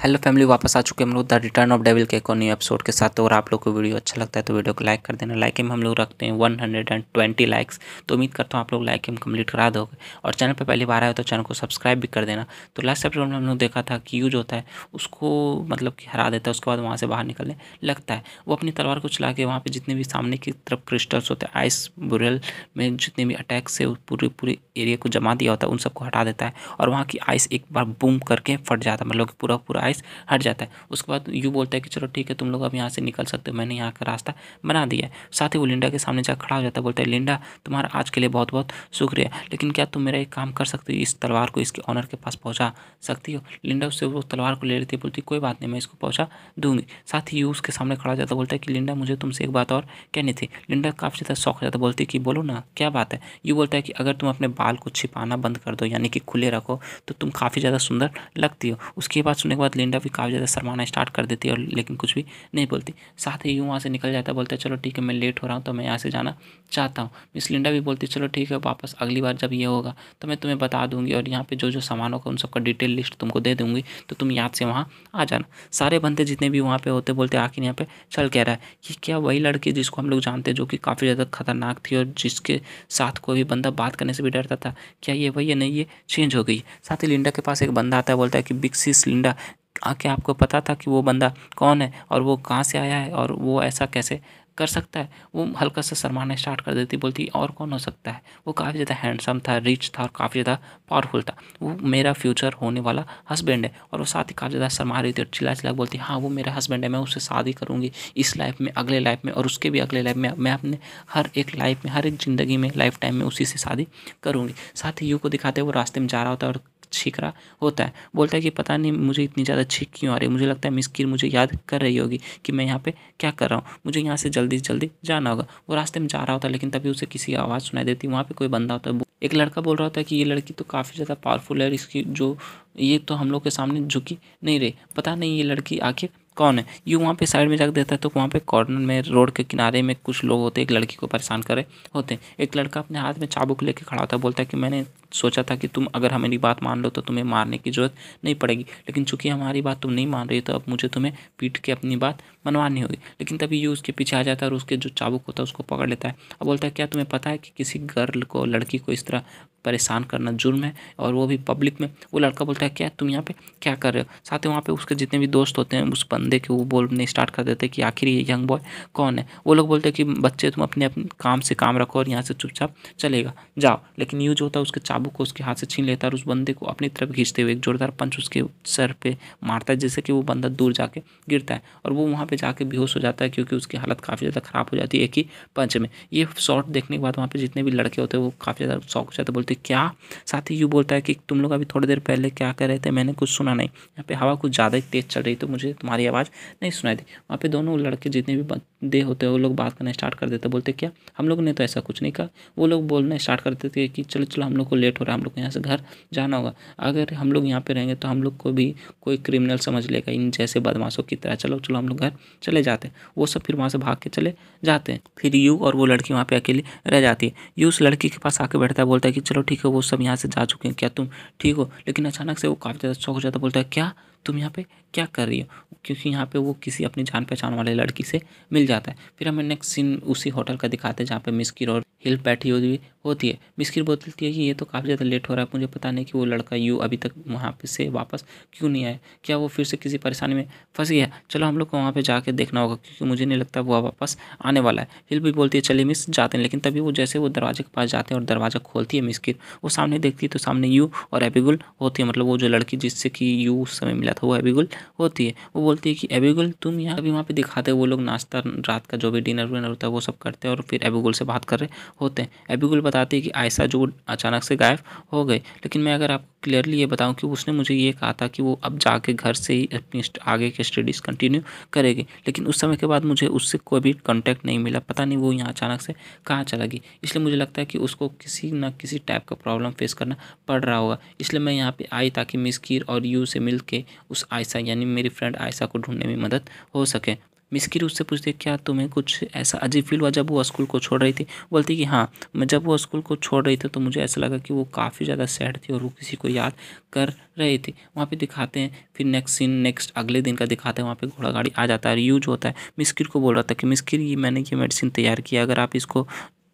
Hello family, वापस आ चुके हम लोग द रिटर्न ऑफ डेविल के एक और न्यू एपिसोड के साथ। तो अगर आप लोग को वीडियो अच्छा लगता है तो वीडियो को लाइक कर देना। लाइक में हम लोग रखते हैं 120 लाइक्स। तो उम्मीद करता हूँ आप लोग लाइक कंप्लीट करा दोगे, और चैनल पे पहली बार आए तो चैनल को सब्सक्राइब भी कर देना। तो लास्ट एपिसोड में हम लोग देखा था कि यूज होता है उसको मतलब कि हरा देता है, उसके बाद वहाँ से बाहर निकलने लगता है। वो अपनी तलवार को चला के वहाँ पर जितने भी सामने की तरफ क्रिस्टल्स होते हैं, आइस बुरल में जितने भी अटैक से पूरे एरिया को जमा दिया होता है उन सबको हटा देता है, और वहाँ की आइस एक बार बूम करके फट जाता है, मतलब कि पूरा आइस हट जाता है। उसके बाद यू बोलता है कि चलो ठीक है, तुम लोग अब यहाँ से निकल सकते हो, मैंने यहाँ का रास्ता बना दिया है। साथ ही वो लिंडा के सामने जाकर खड़ा हो जाता है, बोलता है लिंडा तुम्हारा आज के लिए बहुत बहुत शुक्रिया, लेकिन क्या तुम मेरा एक काम कर सकते हो, इस तलवार को इसके ऑनर के पास पहुँचा सकती हो। लिंडा उससे वो तलवार को ले लेती है, बोलती कोई बात नहीं, मैं इसको पहुँचा दूंगी। साथ ही यू उसके सामने खड़ा हो जाता है, बोलता है कि लिंडा मुझे तुमसे एक बात और कहनी थी। लिंडा काफ़ी ज़्यादा शौक हो जाता है, बोलती है कि बोलो ना क्या बात है। यू बोलता है कि अगर तुम अपने बाल को छिपाना बंद कर दो, यानी कि खुले रखो, तो तुम काफ़ी ज़्यादा सुंदर लगती हो। उसकी बात सुनने के बाद लिंडा भी काफ़ी ज़्यादा शर्माना स्टार्ट कर देती है, और लेकिन कुछ भी नहीं बोलती। साथ ही यूँ वहाँ से निकल जाता है, बोलता है चलो ठीक है, मैं लेट हो रहा हूँ तो मैं यहाँ से जाना चाहता हूँ। मिस लिंडा भी बोलती है चलो ठीक है, वापस अगली बार जब ये होगा तो मैं तुम्हें बता दूंगी, और यहाँ पे जो जो सामान होगा उन सबका डिटेल लिस्ट तुमको दे दूंगी, तो तुम याद से वहाँ आ जाना। सारे बंदे जितने भी वहाँ पे होते बोलते आखिर यहाँ पे चल कह रहा है कि क्या वही लड़की जिसको हम लोग जानते हैं, जो कि काफ़ी ज़्यादा खतरनाक थी और जिसके साथ कोई भी बंदा बात करने से भी डरता था, क्या ये वही है? नहीं, ये चेंज हो गई। साथ ही लिंडा के पास एक बंदा आता है, बोलता है कि बिग सिस लिंडा, क्या आपको पता था कि वो बंदा कौन है और वो कहाँ से आया है और वो ऐसा कैसे कर सकता है? वो हल्का सा शर्माना स्टार्ट कर देती, बोलती और कौन हो सकता है? वो काफ़ी ज़्यादा हैंडसम था, रिच था और काफ़ी ज़्यादा पावरफुल था। वो मेरा फ्यूचर होने वाला हस्बैंड है। और वो साथ ही काफ़ी ज़्यादा शर्मा रही थी और चिल्ला बोलती हाँ वो मेरा हस्बैंड है, मैं उससे शादी करूँगी इस लाइफ में, अगले लाइफ में और उसके भी अगले लाइफ में। मैं अपने हर एक लाइफ में, हर एक ज़िंदगी में, लाइफ टाइम में उसी से शादी करूँगी। साथ ही यू को दिखाते वो रास्ते में जा रहा होता है और छींक रहा होता है। बोलता है कि पता नहीं मुझे इतनी ज़्यादा छींक क्यों आ रही है, मुझे लगता है मिस्किर मुझे याद कर रही होगी कि मैं यहाँ पे क्या कर रहा हूँ, मुझे यहाँ से जल्दी से जल्दी जाना होगा। वो रास्ते में जा रहा होता है, लेकिन तभी उसे किसी की आवाज़ सुनाई देती है। वहाँ पे कोई बंदा होता है, एक लड़का बोल रहा होता है कि ये लड़की तो काफ़ी ज़्यादा पावरफुल है, और इसकी जो ये तो हम लोग के सामने झुकी नहीं रही, पता नहीं ये लड़की आखिर कौन है। यूँ वहाँ पे साइड में जाकर देता है तो वहाँ पे कॉर्नर में रोड के किनारे में कुछ लोग होते हैं, एक लड़की को परेशान कर रहे होते हैं। एक लड़का अपने हाथ में चाबुक लेके खड़ा होता है, बोलता है कि मैंने सोचा था कि तुम अगर हमारी बात मान लो तो तुम्हें मारने की जरूरत नहीं पड़ेगी, लेकिन चूंकि हमारी बात तुम नहीं मान रही तो अब मुझे तुम्हें पीट के अपनी बात मनवानी होगी। लेकिन तभी ये उसके पीछे आ जाता है और उसके जो चाबुक होता है उसको पकड़ लेता है और बोलता है क्या तुम्हें पता है कि किसी गर्ल को, लड़की को इस तरह परेशान करना जुर्म है, और वो भी पब्लिक में। वो लड़का बोलता है क्या तुम यहाँ पे क्या कर रहे हो? साथ ही वहाँ पे उसके जितने भी दोस्त होते हैं उस बंदे के वो बोलने स्टार्ट कर देते हैं कि आखिर ये यंग बॉय कौन है। वो लोग बोलते हैं कि बच्चे तुम अपने अपने काम से काम रखो और यहाँ से चुपचाप चलेगा जाओ। लेकिन यूँ जो होता है उसके चाबुक को उसके हाथ से छीन लेता है और उस बंदे को अपनी तरफ खींचते हुए एक जोरदार पंच उसके सर पे मारता है, जिससे कि वो बंदा दूर जाके गिरता है और वो वहाँ पे जाके बेहोश हो जाता है, क्योंकि उसकी हालत काफ़ी ज़्यादा ख़राब हो जाती है एक ही पंच में। ये शॉट देखने के बाद वहाँ पे जितने भी लड़के होते हैं वो काफ़ी ज़्यादा शौक हो जाते हैं, बोलते क्या? साथ ही यूँ बोलता है कि तुम लोग अभी थोड़ी देर पहले क्या कर रहे थे, मैंने कुछ सुना नहीं, यहाँ पे हवा कुछ ज़्यादा ही तेज़ चल रही तो मुझे तुम्हारी आवाज़ नहीं सुनाई दी। वहाँ पे दोनों लड़के जितने भी बंदे होते हैं वो लोग बात करना स्टार्ट कर देते, बोलते क्या हम लोग ने तो ऐसा कुछ नहीं कहा। वो लोग बोलना स्टार्ट कर देते कि चलो चलो हम लोग को लेट हो रहा है, हम लोग को यहाँ से घर जाना होगा, अगर हम लोग यहाँ पे रहेंगे तो हम लोग को भी कोई क्रिमिनल समझ लेगा, इन जैसे बदमाशों की तरह, चलो चलो हम लोग घर चले जाते हैं। वो सब फिर वहाँ से भाग के चले जाते हैं। फिर यू और वो लड़की वहाँ पे अकेली रह जाती है। यू उस लड़की के पास आके बैठता है, बोलता है कि चलो ठीक है वो सब यहाँ से जा चुके हैं, क्या तुम ठीक हो? लेकिन अचानक से वो काफ़ी ज़्यादा शॉक हो जाता है, बोलता है क्या तुम यहाँ पे क्या कर रही हो? क्योंकि यहाँ पे वो किसी अपनी जान पहचान वाले लड़की से मिल जाता है। फिर हमें नेक्स्ट सीन उसी होटल का दिखाते हैं जहाँ पे मिस्किर और हिल बैठी हुई होती है। मिस्किर बोलती है कि ये तो काफ़ी ज़्यादा लेट हो रहा है, मुझे पता नहीं कि वो लड़का यू अभी तक वहाँ पे से वापस क्यों नहीं आया, क्या वो फिर से किसी परेशानी में फंस गया? चलो हम लोग को वहाँ पे जाके देखना होगा, क्योंकि मुझे नहीं लगता वो वापस आने वाला है। हिल भी बोलती है चलिए मिस जाते हैं, लेकिन तभी वो जैसे वो दरवाजे के पास जाते हैं और दरवाज़ा खोलती है मिस्किर, वो सामने देखती है तो सामने यू और एबिगुल होती है, मतलब वो जो लड़की जिससे कि यू उस समय मिला था वो एबिगुल होती है। वो बोलती है कि एबिगुल तुम यहाँ अभी वहाँ पे दिखाते हैं, वो लोग नाश्ता रात का जो भी डिनर विनर होता है वो सब करते हैं और फिर एबिगुल से बात कर रहे होते हैं। एबिगुल बताती है कि आयशा जो अचानक से गायब हो गई, लेकिन मैं अगर आपको क्लियरली ये बताऊं कि उसने मुझे ये कहा था कि वो अब जाके घर से ही अपनी आगे के स्टडीज़ कंटिन्यू करेगी, लेकिन उस समय के बाद मुझे उससे कोई भी कांटेक्ट नहीं मिला, पता नहीं वो यहाँ अचानक से कहाँ चला गई। इसलिए मुझे लगता है कि उसको किसी न किसी टाइप का प्रॉब्लम फेस करना पड़ रहा होगा, इसलिए मैं यहाँ पे आई ताकि मिस्किर और यू से मिल के उस आयशा यानी मेरी फ्रेंड आयशा को ढूंढने में मदद हो सके। मिस्किर उससे पूछती है क्या तुम्हें कुछ ऐसा अजीब फील हुआ जब वो स्कूल को छोड़ रही थी। बोलती कि हाँ, मैं जब वो स्कूल को छोड़ रही थी तो मुझे ऐसा लगा कि वो काफ़ी ज़्यादा सैड थी और वो किसी को याद कर रही थी। वहाँ पे दिखाते हैं फिर नेक्स्ट सीन, नेक्स्ट अगले दिन का दिखाते हैं, वहाँ पे घोड़ा गाड़ी आ जाता है और यूज होता है मिस्किर को बोल रहा था कि मिस्किर ये मैंने ये मेडिसिन तैयार किया, अगर आप इसको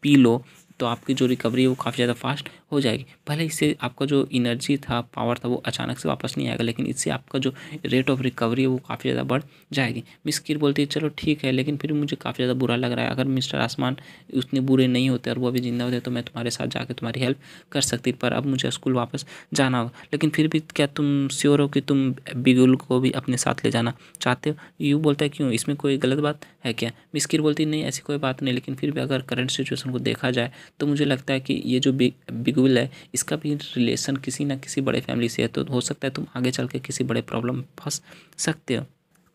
पी लो तो आपकी जो रिकवरी है वो काफ़ी ज़्यादा फास्ट हो जाएगी। भले इससे आपका जो एनर्जी था, पावर था, वो अचानक से वापस नहीं आएगा, लेकिन इससे आपका जो रेट ऑफ रिकवरी है वो काफ़ी ज़्यादा बढ़ जाएगी। मिस्किर बोलती है चलो ठीक है, लेकिन फिर मुझे काफ़ी ज़्यादा बुरा लग रहा है, अगर मिस्टर आसमान उतने बुरे नहीं होते और वो अभी जिंदा होते तो मैं तुम्हारे साथ जाकर तुम्हारी हेल्प कर सकती, पर अब मुझे स्कूल वापस जाना होगा। लेकिन फिर भी क्या तुम श्योर हो कि तुम बिगुल को भी अपने साथ ले जाना चाहते हो? यू बोलता है क्यों, इसमें कोई गलत बात है क्या? मिस्किर बोलती नहीं ऐसी कोई बात नहीं, लेकिन फिर भी अगर करंट सिचुएशन को देखा जाए तो मुझे लगता है कि ये जो बिगुल है इसका भी रिलेशन किसी ना किसी बड़े फैमिली से है, तो हो सकता है तुम आगे चल के किसी बड़े प्रॉब्लम में फंस सकते हो।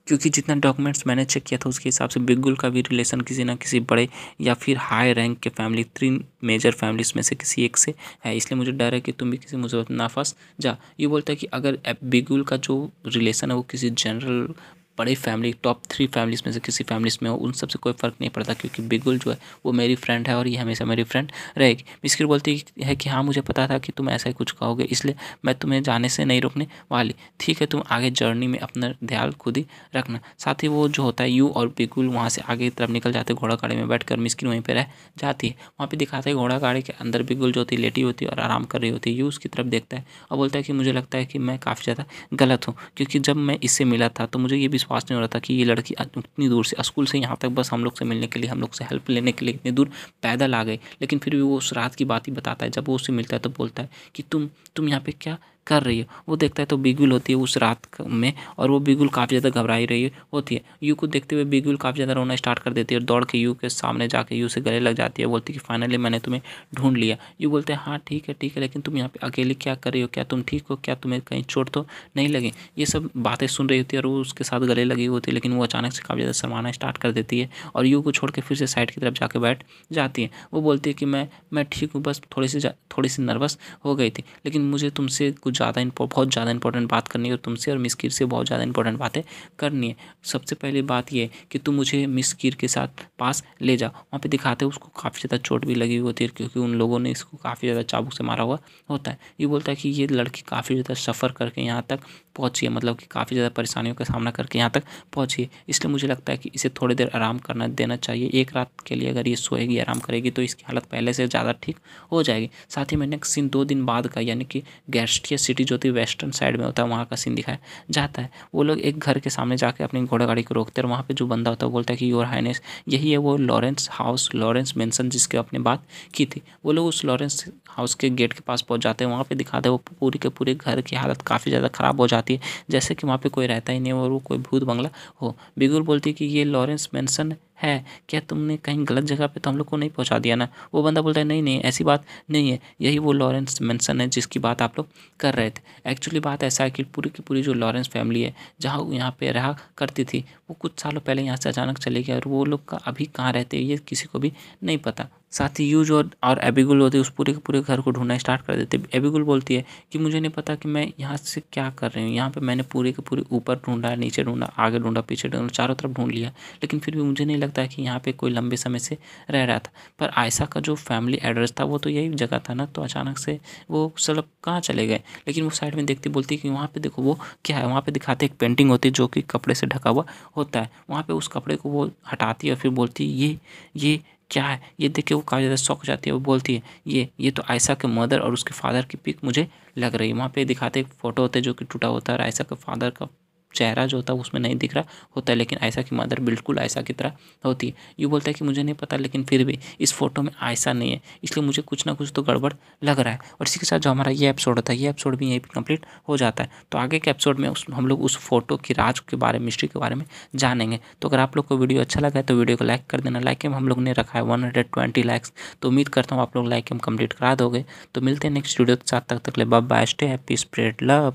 क्योंकि जितना डॉक्यूमेंट्स मैंने चेक किया था उसके हिसाब से बिगुल का भी रिलेशन किसी ना किसी बड़े या फिर हाई रैंक के फैमिली, 3 मेजर फैमिलीज में से किसी एक से है, इसलिए मुझे डर है कि तुम भी किसी मुसीबत में ना फंस जा। ये बोलता है कि अगर बिगुल का जो रिलेशन है वो किसी जनरल बड़ी फैमिली, टॉप 3 फैमिलीज़ में से किसी फैमिलीज़ में हो, उन सबसे कोई फ़र्क नहीं पड़ता, क्योंकि बिगुल जो है वो मेरी फ्रेंड है और ये हमेशा मेरी फ्रेंड रहेगी। मिस्किर बोलती है कि हाँ मुझे पता था कि तुम ऐसा ही कुछ कहोगे, इसलिए मैं तुम्हें जाने से नहीं रोकने वाली। ठीक है, तुम आगे जर्नी में अपना ध्यान खुद ही रखना। साथ ही वो जो होता है यू और बिगुल वहाँ से आगे की तरफ निकल जाते, घोड़ा गाड़ी में बैठकर मिस्किर वहीं पर रह जाती है। वहाँ पर दिखाता है घोड़ा गाड़ी के अंदर बिगुल जो होती है लेटी होती है और आराम कर रही होती है। यू उसकी तरफ देखता है और बोलता है कि मुझे लगता है कि मैं काफ़ी ज़्यादा गलत हूँ, क्योंकि जब मैं इससे मिला था तो मुझे ये विश्वास नहीं हो रहा था कि ये लड़की उतनी दूर से स्कूल से यहाँ तक बस हम लोग से मिलने के लिए, हम लोग से हेल्प लेने के लिए इतनी दूर पैदल आ गई। लेकिन फिर भी वो उस रात की बात ही बताता है। जब वो उससे मिलता है तो बोलता है कि तुम यहाँ पे क्या कर रही हो? वो देखता है तो बिगुल होती है उस रात में, और वो बिगुल काफ़ी ज़्यादा घबराई रही होती है। यू को देखते हुए बिगुल काफ़ी ज़्यादा रोना स्टार्ट कर देती है और दौड़ के यू के सामने जाके यू से गले लग जाती है। बोलती है कि फाइनली मैंने तुम्हें ढूंढ लिया। यू बोलते हैं हाँ ठीक है, लेकिन तुम यहाँ पे अकेले क्या कर रही हो? क्या तुम ठीक हो? क्या तुम्हें कहीं चोट तो नहीं लगी? ये सब बातें सुन रही होती है और वो उसके साथ गले लगी होती है, लेकिन वो अचानक से काफ़ी ज़्यादा शर्माना स्टार्ट कर देती है और यू को छोड़ के फिर से साइड की तरफ जाके बैठ जाती है। वो बोलती है कि मैं ठीक हूँ, बस थोड़ी सी नर्वस हो गई थी, लेकिन मुझे तुमसे कुछ बहुत ज़्यादा इंपॉर्टेंट बात करनी है और तुमसे और मिस कीर से बहुत ज़्यादा इंपॉर्टेंट बातें करनी है। सबसे पहली बात ये कि तुम मुझे मिस कीर के साथ पास ले जाओ। वहाँ पे दिखाते हैं उसको काफ़ी ज़्यादा चोट भी लगी हुई होती है, क्योंकि उन लोगों ने इसको काफ़ी ज़्यादा चाबुक से मारा हुआ होता है। ये बोलता है कि ये लड़की काफ़ी ज़्यादा सफ़र करके यहाँ तक पहुँची है, मतलब कि काफ़ी ज़्यादा परेशानियों का सामना करके यहाँ तक पहुँची है, इसलिए मुझे लगता है कि इसे थोड़ी देर आराम करना देना चाहिए। एक रात के लिए अगर ये सोएगी, आराम करेगी तो इसकी हालत पहले से ज़्यादा ठीक हो जाएगी। साथ ही में नेक्स्ट सीन 2 दिन बाद का, यानी कि गैस्टिया सिटी जो होती है वेस्टर्न साइड में होता है, वहाँ का सीन दिखाया जाता है। वो लोग एक घर के सामने जाके अपनी घोड़ा गाड़ी को रोकते हैं और वहाँ पे जो बंदा होता है वो बोलता है कि योर हाइनेस, यही है वो लॉरेंस हाउस, लॉरेंस मेंशन जिसके अपने बात की थी। वो लोग उस लॉरेंस हाउस के गेट के पास पहुँच जाते हैं। वहाँ पे दिखाते हैं वो पूरी के पूरे घर की हालत काफ़ी ज़्यादा ख़राब हो जाती है, जैसे कि वहाँ पे कोई रहता ही नहीं और वो कोई भूत बंगला हो। बिगुल बोलती है कि ये लॉरेंस मेंशन है, क्या तुमने कहीं गलत जगह पे तो हम लोग को नहीं पहुंचा दिया ना? वो बंदा बोलता है नहीं ऐसी बात नहीं है, यही वो लॉरेंस मेंशन है जिसकी बात आप लोग कर रहे थे। एक्चुअली बात ऐसा है कि पूरी की पूरी जो लॉरेंस फैमिली है जहाँ यहाँ पे रहा करती थी, वो कुछ सालों पहले यहाँ से अचानक चले गए और वो लोग का अभी कहाँ रहते हैं ये किसी को भी नहीं पता। साथ ही यूज और एबिगुल होती है उस पूरे के पूरे घर को ढूंढना स्टार्ट कर देते। एबिगुल बोलती है कि मुझे नहीं पता कि मैं यहाँ से क्या कर रही हूँ, यहाँ पे मैंने पूरे के पूरे ऊपर ढूंढा, नीचे ढूंढा, आगे ढूंढा, पीछे ढूंढा, चारों तरफ ढूंढ लिया, लेकिन फिर भी मुझे नहीं लगता है कि यहाँ पे कोई लंबे समय से रह रहा था। पर आयशा का जो फैमिली एड्रेस था वो तो यही जगह था ना, तो अचानक से वो सब कहाँ चले गए? लेकिन वो साइड में देखती बोलती कि वहाँ पे देखो वो क्या है। वहाँ पे दिखाते एक पेंटिंग होती है जो कि कपड़े से ढका हुआ होता है। वहाँ पे उस कपड़े को वो हटाती है और फिर बोलती है ये क्या है? ये देख के वो काफ़ी ज़्यादा शॉक हो जाती है। वो बोलती है ये तो आयशा के मदर और उसके फादर की पिक मुझे लग रही है। वहाँ पे दिखाते एक फ़ोटो होता है जो कि टूटा होता है और आयशा के फादर का चेहरा जो होता है उसमें नहीं दिख रहा होता है, लेकिन आयशा की मदर बिल्कुल आयशा की तरह होती है। ये बोलता है कि मुझे नहीं पता, लेकिन फिर भी इस फोटो में आयशा नहीं है, इसलिए मुझे कुछ ना कुछ तो गड़बड़ लग रहा है। और इसी के साथ जो हमारा ये एपिसोड होता है, ये एपिसोड भी यहीं पर कंप्लीट हो जाता है। तो आगे के एपिसोड में हम लोग उस फोटो की राज के बारे में, मिस्ट्री के बारे में जानेंगे। तो अगर आप लोग को वीडियो अच्छा लगा है तो वीडियो को लाइक कर देना। लाइक में हम लोग ने रखा है 120 लाइक्स, तो उम्मीद करता हूँ आप लोग लाइक में कंप्लीट करा दोगे। तो मिलते हैं नेक्स्ट वीडियो के साथ, तक ले bye bye, stay happy, spread love.